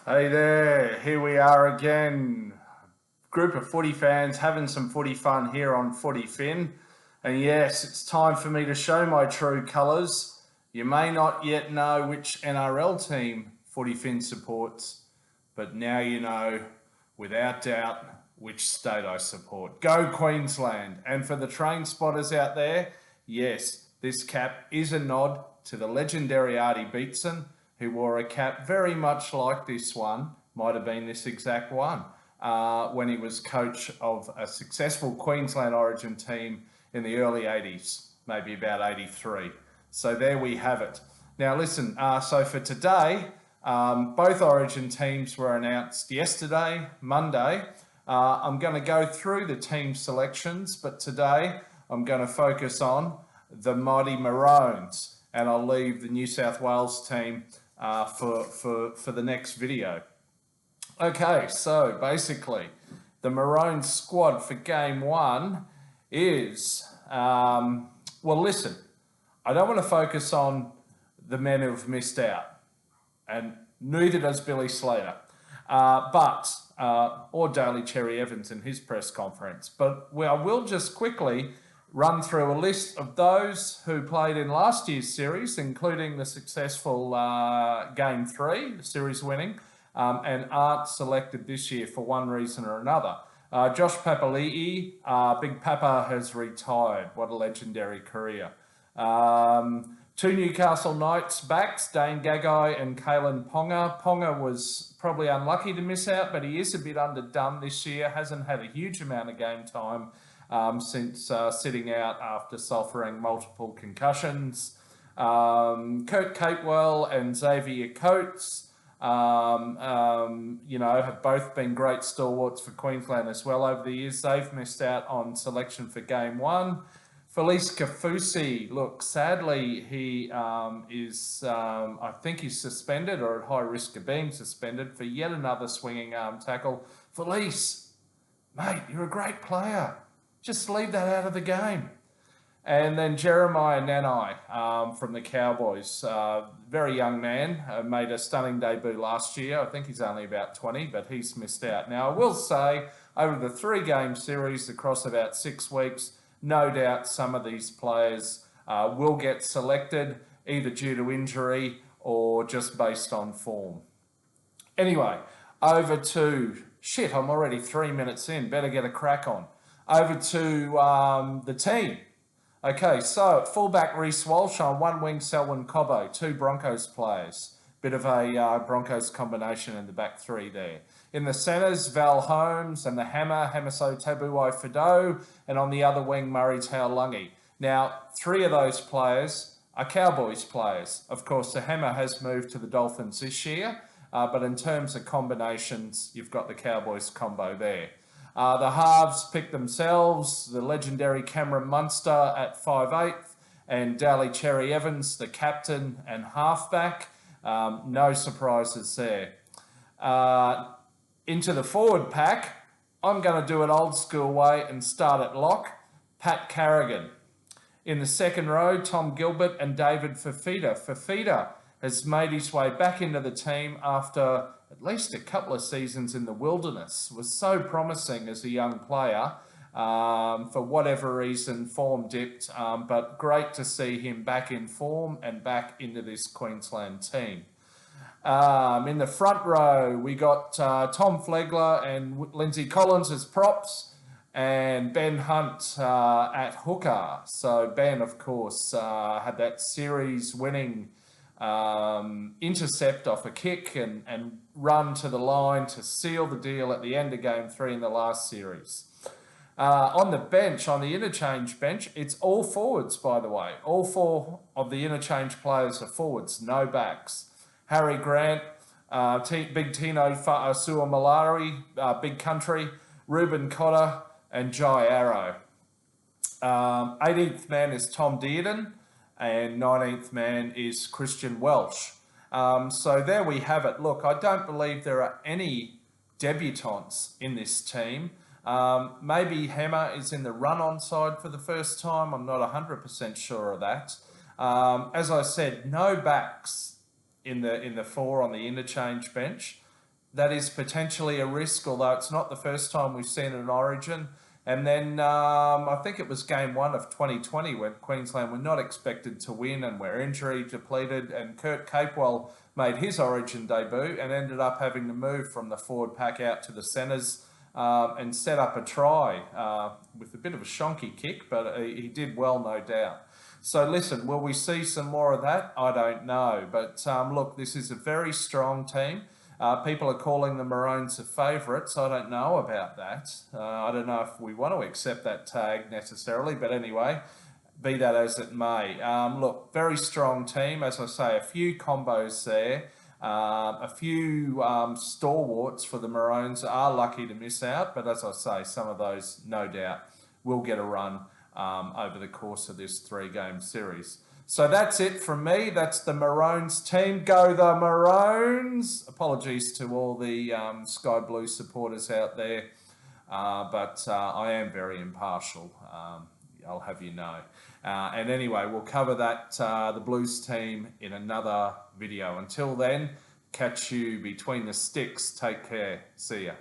Hey there, here we are again. Group of footy fans having some footy fun here on FootyFin. And yes, it's time for me to show my true colours. You may not yet know which NRL team FootyFin supports, but now you know, without doubt, which state I support. Go Queensland! And for the train spotters out there, yes, this cap is a nod to the legendary Artie Beetson, who wore a cap very much like this one, might have been this exact one, when he was coach of a successful Queensland Origin team in the early 80s, maybe about 83. So there we have it. Now listen, so for today, both Origin teams were announced yesterday, Monday. I'm going to go through the team selections, but today I'm going to focus on the mighty Maroons, and I'll leave the New South Wales team for the next video. Okay, so basically the Maroons squad for game one is, well listen, I don't want to focus on the men who've missed out, and neither does Billy Slater, or Daly Cherry Evans in his press conference, but I will just quickly run through a list of those who played in last year's series, including the successful Game 3, the series winning, and aren't selected this year for one reason or another. Josh Papali'i, Big Papa has retired. What a legendary career. Two Newcastle Knights backs, Dane Gagai and Kalen Ponga. Ponga was probably unlucky to miss out, but he is a bit underdone this year, hasn't had a huge amount of game time since sitting out after suffering multiple concussions. Kurt Capewell and Xavier Coates, have both been great stalwarts for Queensland as well over the years. They've missed out on selection for game one. Felice Kafusi, look, sadly, he is, I think he's suspended or at high risk of being suspended for yet another swinging arm tackle. Felice, mate, you're a great player. Just leave that out of the game. And then Jeremiah Nanai from the Cowboys, very young man, made a stunning debut last year. I think he's only about 20, but he's missed out. Now, I will say, over the 3-game series across about 6 weeks, no doubt some of these players will get selected, either due to injury or just based on form. Anyway, over to... Shit, I'm already 3 minutes in. Better get a crack on. Over to the team. Okay, so at fullback, Reece Walsh. On one wing, Selwyn Cobbo. Two Broncos players. Bit of a Broncos combination in the back three there. In the centres, Val Holmes and the Hammer, Hamiso Tabuai-Fidow. And on the other wing, Murray Taulagi. Now, 3 of those players are Cowboys players. Of course, the Hammer has moved to the Dolphins this year. But in terms of combinations, you've got the Cowboys combo there. The halves pick themselves, the legendary Cameron Munster at 5'8", and Daly Cherry Evans, the captain and halfback. No surprises there. Into the forward pack, I'm going to do it old school way and start at lock, Pat Carrigan. In the second row, Tom Gilbert and David Fifita. Fifita has made his way back into the team after at least a couple of seasons in the wilderness. Was so promising as a young player. For whatever reason, form dipped, but great to see him back in form and back into this Queensland team. In the front row, we got Tom Flegler and Lindsay Collins as props, and Ben Hunt at hooker. So Ben, of course, had that series-winning intercept off a kick and run to the line to seal the deal at the end of game 3 in the last series. On the bench, on the interchange bench, it's all forwards, by the way. All 4 of the interchange players are forwards, no backs. Harry Grant, Big Tino Suamalari, Big Country, Ruben Cotter, and Jai Arrow. 18th man is Tom Dearden, and 19th man is Christian Welch. So there we have it. Look, I don't believe there are any debutants in this team. Maybe Hammer is in the run-on side for the first time. I'm not 100% sure of that. As I said, no backs in the 4 on the interchange bench. that is potentially a risk, although it's not the first time we've seen an Origin. And then I think it was game 1 of 2020 when Queensland were not expected to win and were injury depleted, and Kurt Capewell made his Origin debut and ended up having to move from the forward pack out to the centres and set up a try with a bit of a shonky kick, but he did well, no doubt. So listen, will we see some more of that? I don't know. But look, this is a very strong team. People are calling the Maroons the favourites. I don't know about that. I don't know if we want to accept that tag necessarily, but anyway, be that as it may. Look, very strong team. As I say, a few combos there. A few stalwarts for the Maroons are lucky to miss out, but as I say, some of those, no doubt, will get a run over the course of this 3-game series. So that's it from me. That's the Maroons team. Go the Maroons! Apologies to all the Sky Blue supporters out there, but I am very impartial, I'll have you know. And anyway, we'll cover that, the Blues team, in another video. Until then, catch you between the sticks. Take care. See ya.